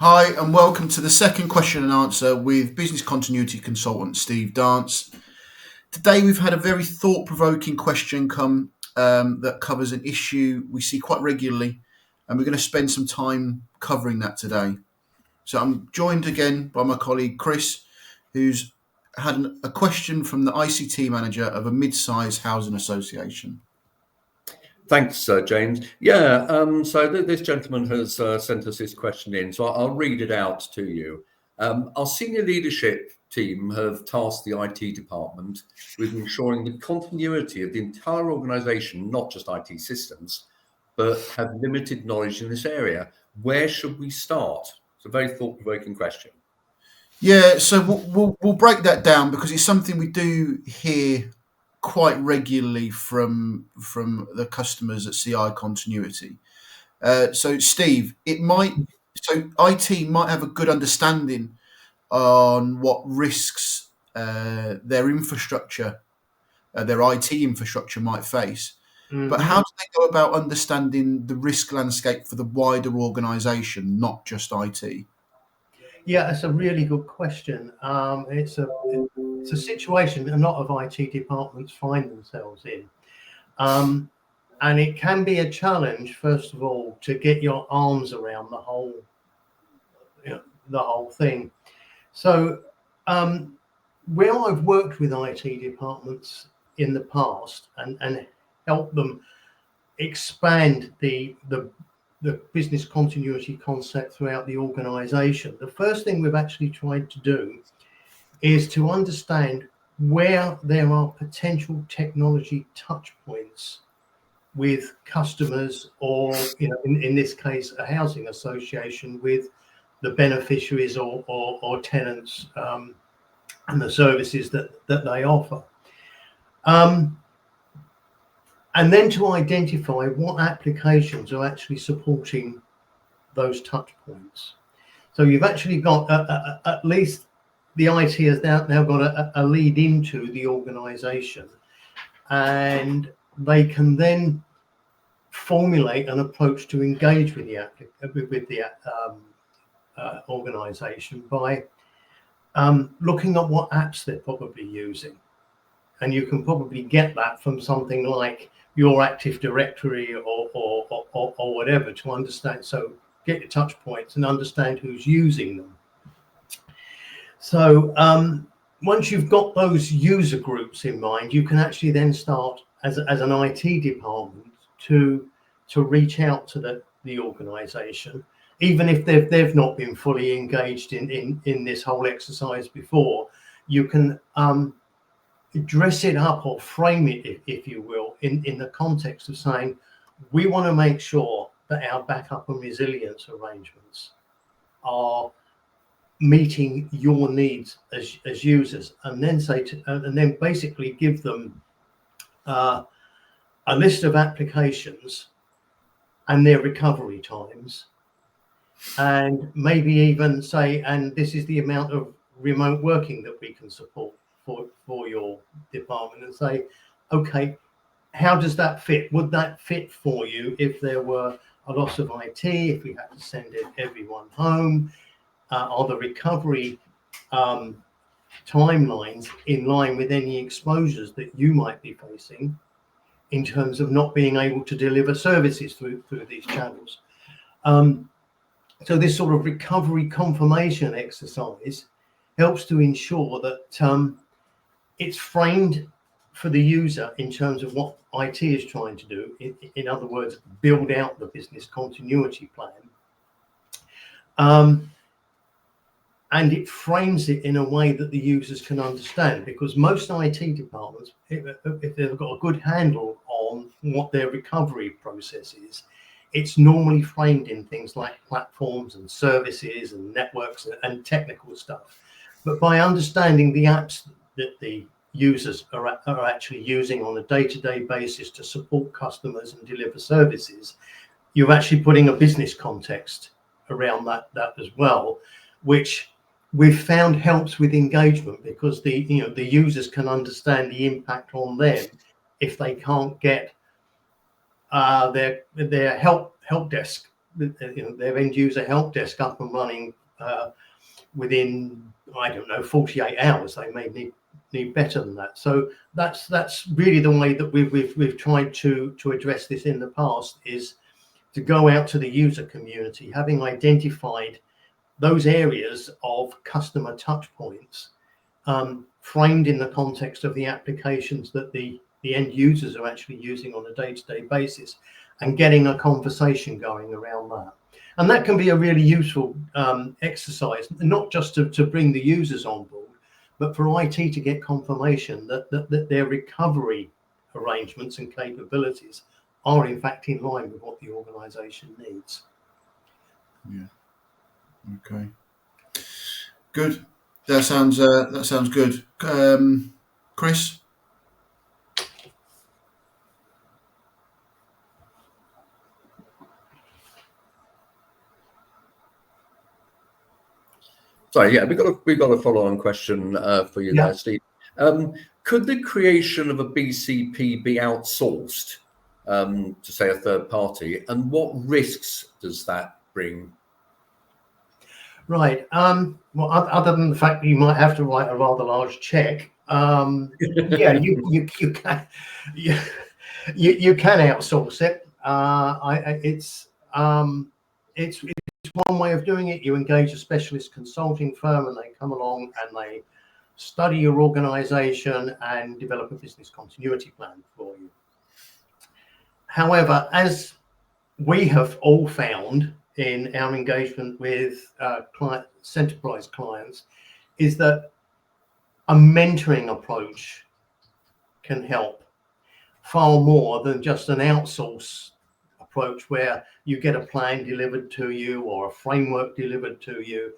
Hi, and welcome to the second question and answer with business continuity consultant Steve Dance. Today, we've had a very thought-provoking question come that covers an issue we see quite regularly, and we're going to spend some time covering that today. So I'm joined again by my colleague Chris, who's had a question from the ICT manager of a mid-sized housing association. Thanks, James. So this gentleman has sent us this question in, so I'll read it out to you. Our senior leadership team have tasked the IT department with ensuring the continuity of the entire organisation, not just IT systems, but have limited knowledge in this area. Where should we start? It's a very thought-provoking question. Yeah, so we'll break that down because it's something we do hear quite regularly from the customers at CI Continuity. So Steve, IT might have a good understanding on what risks their infrastructure, their IT infrastructure might face. Mm-hmm. But how do they go about understanding the risk landscape for the wider organisation, not just IT? Yeah, it's a really good question. It's a situation a lot of IT departments find themselves in. And it can be a challenge, first of all, to get your arms around the whole thing. So where I've worked with IT departments in the past and helped them expand the business continuity concept throughout the organization, the first thing we've actually tried to do is to understand where there are potential technology touch points with customers, or in this case a housing association, with the beneficiaries or tenants and the services that they offer. And then to identify what applications are actually supporting those touch points. So you've actually got at least the IT has now got a lead into the organization, and they can then formulate an approach to engage with the organization by looking at what apps they're probably using. And you can probably get that from something like your Active Directory or whatever to understand. So get your touch points and understand who's using them. So once you've got those user groups in mind, you can actually then start as an IT department to reach out to the organization, even if they've not been fully engaged in this whole exercise before. You can dress it up or frame it, if you will, in the context of saying, we want to make sure that our backup and resilience arrangements are meeting your needs as users, and then basically give them a list of applications and their recovery times, and maybe even say, and this is the amount of remote working that we can support for your department, and say, okay, how does that fit? Would that fit for you if there were a loss of IT, if we had to send everyone home? Are the recovery timelines in line with any exposures that you might be facing in terms of not being able to deliver services through these channels? So this sort of recovery confirmation exercise helps to ensure that it's framed for the user in terms of what IT is trying to do. In other words, build out the business continuity plan. And it frames it in a way that the users can understand, because most IT departments, if they've got a good handle on what their recovery process is, it's normally framed in things like platforms and services and networks and technical stuff. But by understanding the apps that the users are actually using on a day-to-day basis to support customers and deliver services, you're actually putting a business context around that as well, which we've found helps with engagement, because the users can understand the impact on them if they can't get their help desk their end user help desk up and running within, I don't know, 48 hours. They may need better than that. So that's really the way that we've tried to address this in the past, is to go out to the user community, having identified those areas of customer touch points, framed in the context of the applications that the end users are actually using on a day-to-day basis, and getting a conversation going around that. And that can be a really useful exercise, not just to bring the users on board, but for IT to get confirmation that their recovery arrangements and capabilities are in fact in line with what the organization needs. Yeah. Okay. Good. That sounds good. Chris? Sorry, yeah, we've got a follow-on question for you there, Steve. Could the creation of a BCP be outsourced to, say, a third party, and what risks does that bring? Right. Well, other than the fact that you might have to write a rather large check, yeah, you can you can outsource it. It's one way of doing it. You engage a specialist consulting firm, and they come along and they study your organization and develop a business continuity plan for you. However, as we have all found in our engagement with enterprise clients, is that a mentoring approach can help far more than just an outsource approach where you get a plan delivered to you or a framework delivered to you,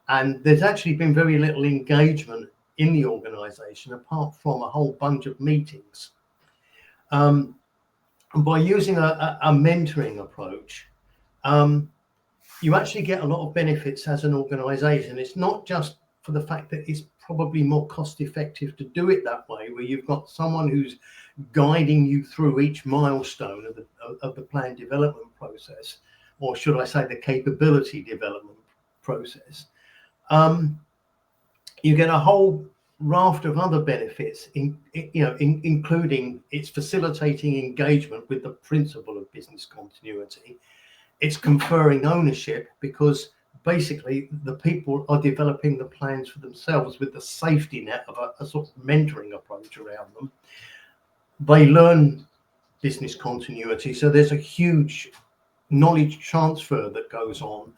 and there's actually been very little engagement in the organization apart from a whole bunch of meetings. And by using a mentoring approach, you actually get a lot of benefits as an organization. It's not just for the fact that it's probably more cost effective to do it that way, where you've got someone who's guiding you through each milestone of the plan development process, or should I say the capability development process. You get a whole raft of other benefits, including it's facilitating engagement with the principle of business continuity. It's conferring ownership, because basically the people are developing the plans for themselves with the safety net of a sort of mentoring approach around them. They learn business continuity, so there's a huge knowledge transfer that goes on,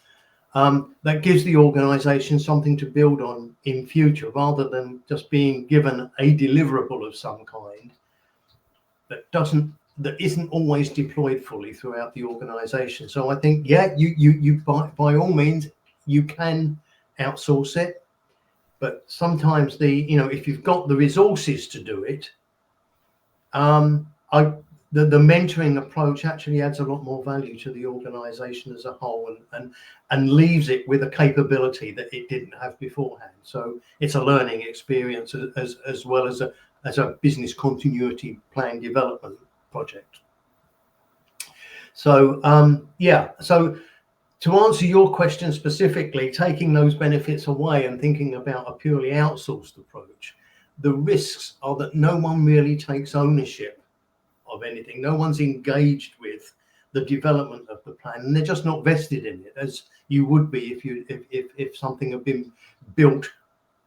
that gives the organization something to build on in future, rather than just being given a deliverable of some kind that isn't always deployed fully throughout the organization. So I think, yeah, you by all means you can outsource it, but sometimes if you've got the resources to do it, the mentoring approach actually adds a lot more value to the organization as a whole, and leaves it with a capability that it didn't have beforehand. So it's a learning experience as well as a business continuity plan development project. So so to answer your question specifically, taking those benefits away and thinking about a purely outsourced approach, the risks are that no one really takes ownership of anything. No one's engaged with the development of the plan, and they're just not vested in it, as you would be if something had been built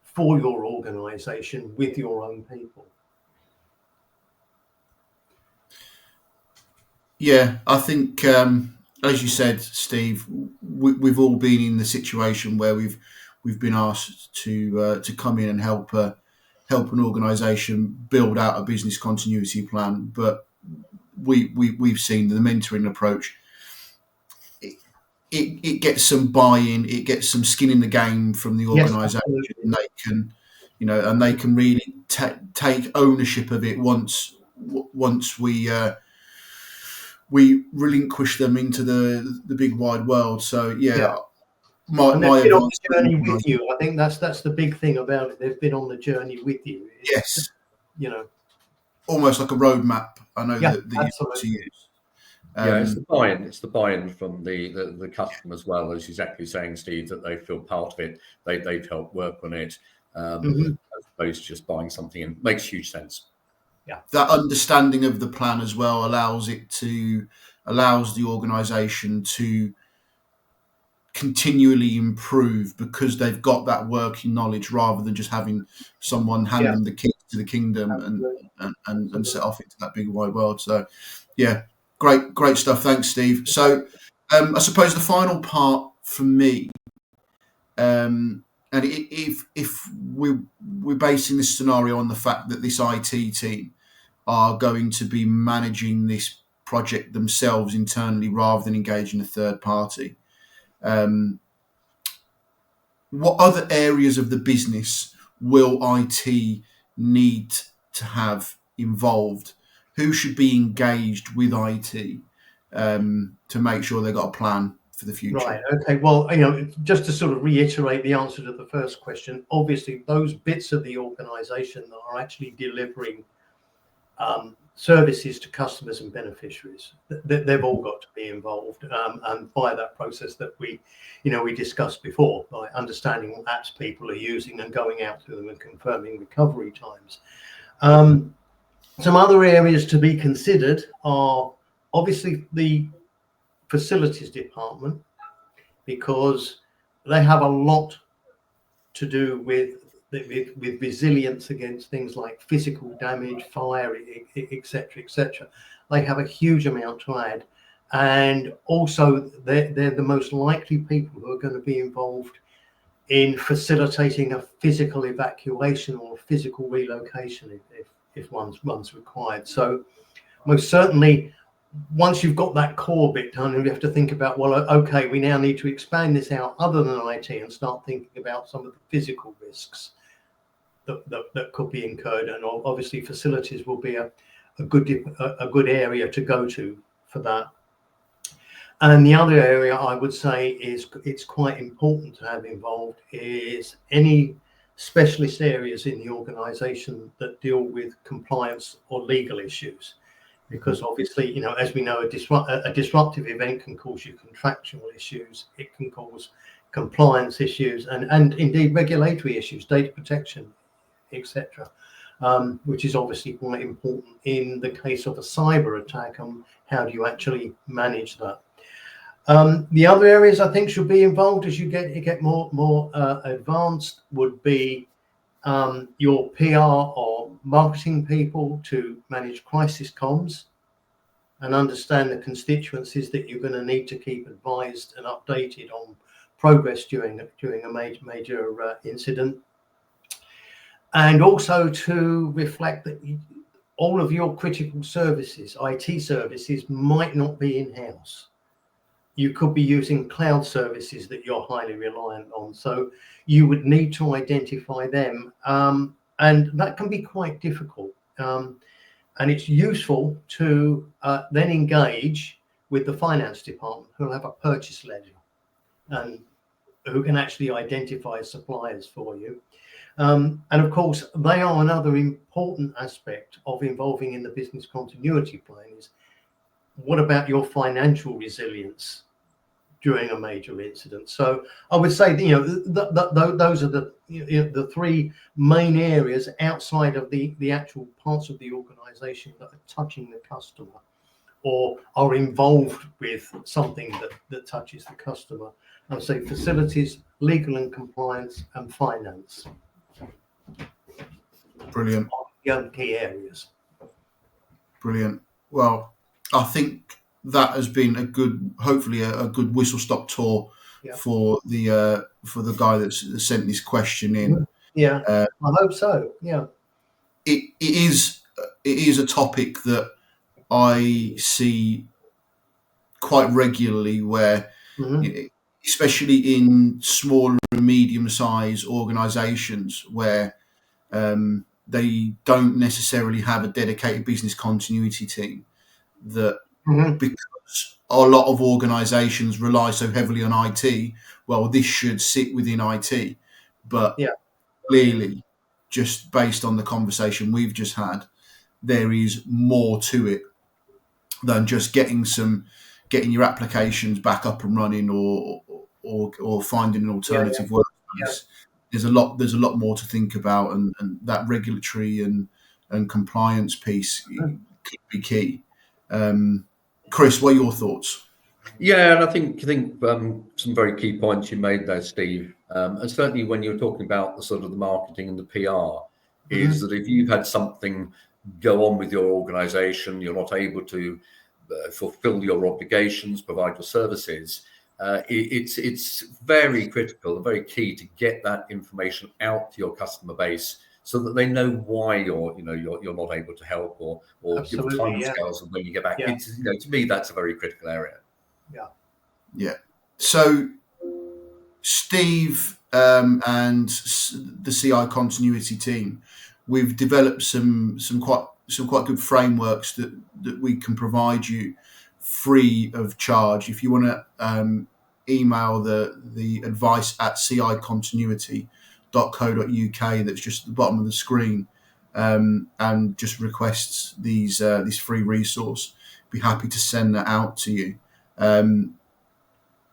for your organization with your own people. Yeah, I think, as you said, Steve, we've all been in the situation where we've been asked to come in and help an organisation build out a business continuity plan, but we've seen the mentoring approach. It gets some buy-in, it gets some skin in the game from the organisation, and they can really take ownership of it once we relinquish them into the big wide world. So yeah. My advice on the journey with you. I think that's the big thing about it. They've been on the journey with you. Yes. Almost like a roadmap. I know that you use. Yeah, it's the buy-in. It's the buy-in from the customer as well, as exactly saying, Steve, that they feel part of it. They've helped work on it, as opposed to just buying something in. Makes huge sense. Yeah. That understanding of the plan as well allows the organisation to continually improve, because they've got that working knowledge, rather than just having someone hand them the keys to the kingdom and set off into that big wide world. So, yeah, great stuff. Thanks, Steve. So, I suppose the final part for me, and if we're basing this scenario on the fact that this IT team are going to be managing this project themselves internally rather than engaging a third party. What other areas of the business will IT need to have involved? Who should be engaged with IT to make sure they've got a plan for the future? Right. Okay. Well, just to sort of reiterate the answer to the first question, obviously those bits of the organisation that are actually delivering services to customers and beneficiaries, they've all got to be involved, and by that process that we discussed before, by understanding what apps people are using and going out to them and confirming recovery times. Some other areas to be considered are obviously the facilities department, because they have a lot to do with resilience against things like physical damage, fire, etc., etc. They have a huge amount to add, and also they're the most likely people who are going to be involved in facilitating a physical evacuation or physical relocation if one's required. So most certainly, once you've got that core bit done, you have to think about, well, okay, we now need to expand this out other than IT and start thinking about some of the physical risks that could be incurred. And obviously facilities will be a good area to go to for that. And the other area I would say is it's quite important to have involved is any specialist areas in the organization that deal with compliance or legal issues. Because obviously, as we know, a disruptive event can cause you contractual issues. It can cause compliance issues and indeed regulatory issues, data protection, etc., which is obviously quite important in the case of a cyber attack. How do you actually manage that? The other areas I think should be involved as you get more advanced would be your PR or marketing people to manage crisis comms and understand the constituencies that you're going to need to keep advised and updated on progress during a major incident, and also to reflect that all of your critical services, IT services, might not be in-house. You could be using cloud services that you're highly reliant on. So you would need to identify them. And that can be quite difficult. And it's useful to then engage with the finance department, who will have a purchase ledger and who can actually identify suppliers for you. And of course, they are another important aspect of involving in the business continuity plan is, what about your financial resilience during a major incident? So I would say, those are the three main areas outside of the actual parts of the organization that are touching the customer or are involved with something that touches the customer. I would say facilities, legal and compliance, and finance. Brilliant. Key areas. Brilliant. Well, I think that has been hopefully a good whistle stop tour for the guy that sent this question in. Yeah, I hope so. Yeah, it is a topic that I see quite regularly, where especially in small and medium-sized organisations where they don't necessarily have a dedicated business continuity team, that because a lot of organisations rely so heavily on IT, well, this should sit within IT. But clearly, just based on the conversation we've just had, there is more to it than just getting your applications back up and running, or finding an alternative workplace. There's a lot more to think about, and that regulatory and compliance piece could be key. Chris, what are your thoughts? Yeah, and I think some very key points you made there, Steve. And certainly when you're talking about the sort of the marketing and the PR, is that if you've had something go on with your organisation, you're not able to fulfil your obligations, provide your services. It's very critical and very key to get that information out to your customer base, so that they know why you're not able to help, or give timescales of when you get back. Yeah. It's, to me, that's a very critical area. Yeah. So Steve and the CI continuity team, we've developed some quite good frameworks that we can provide you free of charge. If you want to email the advice at cicontinuity.co.uk, that's just at the bottom of the screen, and just requests this free resource, be happy to send that out to you.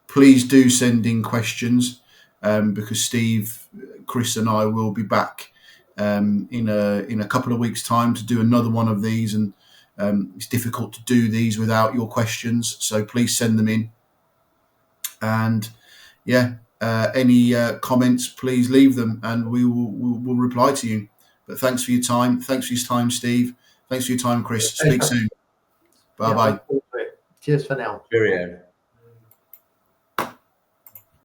Please do send in questions, because Steve, Chris, and I will be back in a couple of weeks' time to do another one of these, and it's difficult to do these without your questions. So please send them in, and any comments, please leave them, and we'll reply to you. But thanks for your time. Thanks for your time, Steve. Thanks for your time, Chris. Speak soon. Bye bye. Cheers for now. Cheerio.